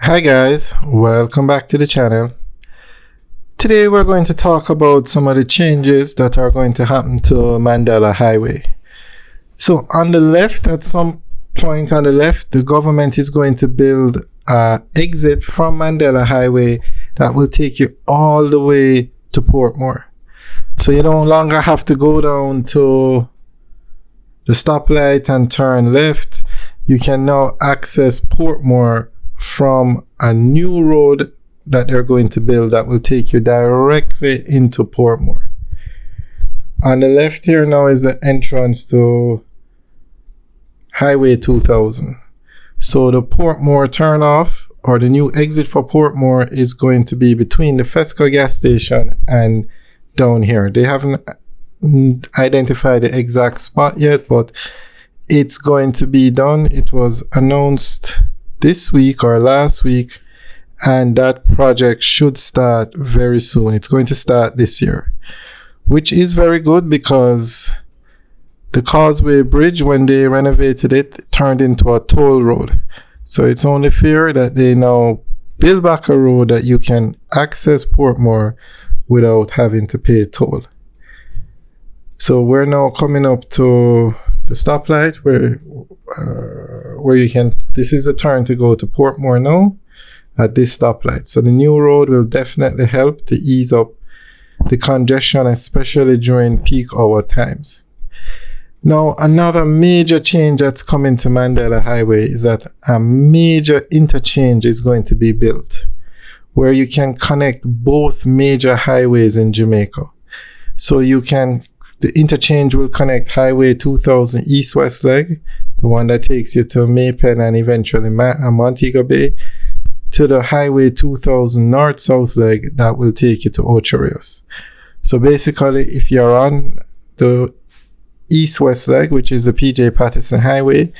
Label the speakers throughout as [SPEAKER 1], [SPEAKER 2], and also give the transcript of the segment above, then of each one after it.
[SPEAKER 1] Hi guys, welcome back to the channel. Today we're going to talk about some of the changes that are going to happen to Mandela Highway. So on the left, at some point on the left, the government is going to build an exit from Mandela Highway that will take you all the way to Portmore. So you no longer have to go down to the stoplight and turn left. You can now access Portmore from a new road that they're going to build that will take you directly into Portmore. On the left here now is the entrance to Highway 2000. So the Portmore turnoff, or the new exit for Portmore, is going to be between the Fesco gas station and down here. They haven't identified the exact spot yet, but it's going to be done. It was announced this week or last week, and that project should start very soon. It's going to start this year, which is very good because the Causeway Bridge, when they renovated it, turned into a toll road. So it's only fair that they now build back a road that you can access Portmore without having to pay toll. So we're now coming up to the stoplight where you can, this is a turn to go to Portmore now at this stoplight. So the new road will definitely help to ease up the congestion, especially during peak hour times. Now, another major change that's coming to Mandela Highway is that a major interchange is going to be built where you can connect both major highways in Jamaica. So the interchange will connect Highway 2000 east-west leg, the one that takes you to Maypen and eventually Montego Bay, to the Highway 2000 north-south leg that will take you to Ocho Rios. So basically, if you're on the east-west leg, which is the PJ Patterson Highway,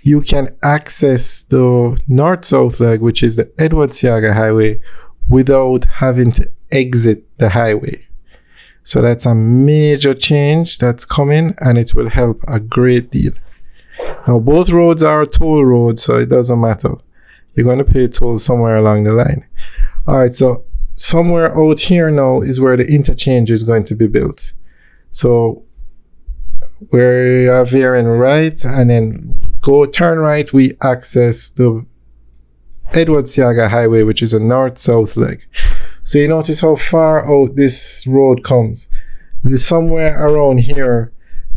[SPEAKER 1] you can access the north-south leg, which is the Edward Seaga Highway, without having to exit the highway. So that's a major change that's coming, and it will help a great deal. Now, both roads are toll roads, so it doesn't matter. You're going to pay toll somewhere along the line. All right, so somewhere out here now is where the interchange is going to be built. So where you are veering right and then turn right, we access the Edward Seaga Highway, which is a north-south leg. So you notice how far out this road comes. There's somewhere around here,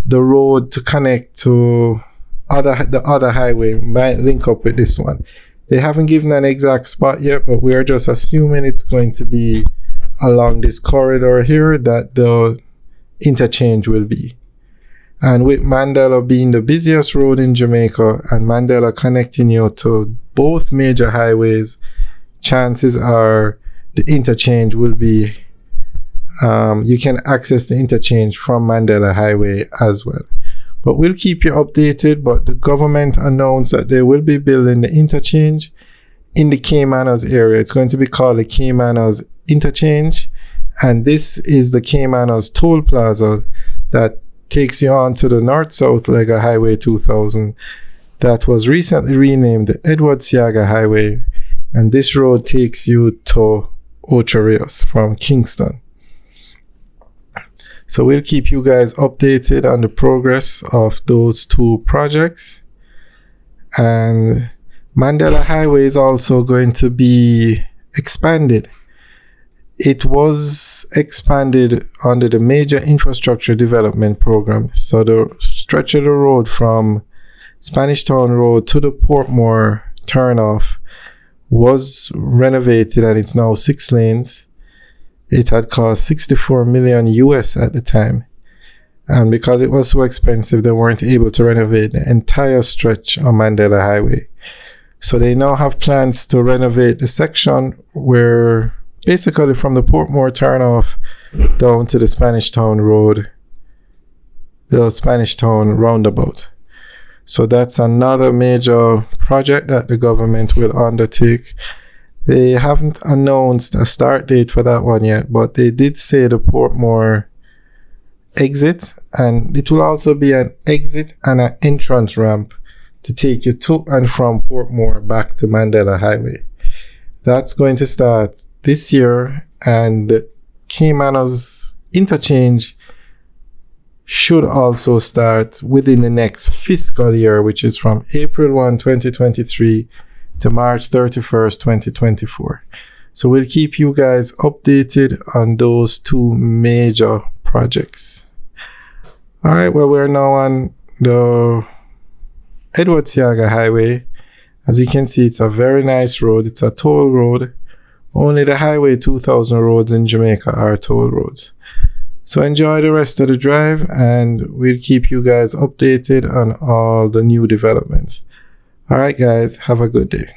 [SPEAKER 1] the road to connect to the other highway might link up with this one. They haven't given an exact spot yet, but we are just assuming it's going to be along this corridor here that the interchange will be. And with Mandela being the busiest road in Jamaica and Mandela connecting you to both major highways, chances are the interchange will be, you can access the interchange from Mandela Highway as well. But we'll keep you updated. But the government announced that they will be building the interchange in the Caymanas area. It's going to be called the Caymanas Interchange. And this is the Caymanas Toll Plaza that takes you on to the north-south leg of Highway 2000 that was recently renamed the Edward Seaga Highway. And this road takes you to Ocho Rios from Kingston. So we'll keep you guys updated on the progress of those two projects. And Mandela Highway is also going to be expanded. It was expanded under the Major Infrastructure Development Program. So the stretch of the road from Spanish Town Road to the Portmore turnoff was renovated, and it's now 6 lanes. It had cost $64 million US at the time. And because it was so expensive, they weren't able to renovate the entire stretch on Mandela Highway. So they now have plans to renovate the section where basically from the Portmore turnoff down to the Spanish Town Road, the Spanish Town roundabout. So that's another major project that the government will undertake. They haven't announced a start date for that one yet, but they did say the Portmore exit, and it will also be an exit and an entrance ramp to take you to and from Portmore back to Mandela Highway. That's going to start this year, and Caymanas Interchange should also start within the next fiscal year, which is from April 1, 2023 to March 31st, 2024. So we'll keep you guys updated on those two major projects. All right, well, we're now on the Edward Seaga Highway. As you can see, it's a very nice road. It's a toll road. Only the Highway 2000 roads in Jamaica are toll roads. So enjoy the rest of the drive, and we'll keep you guys updated on all the new developments. All right, guys, have a good day.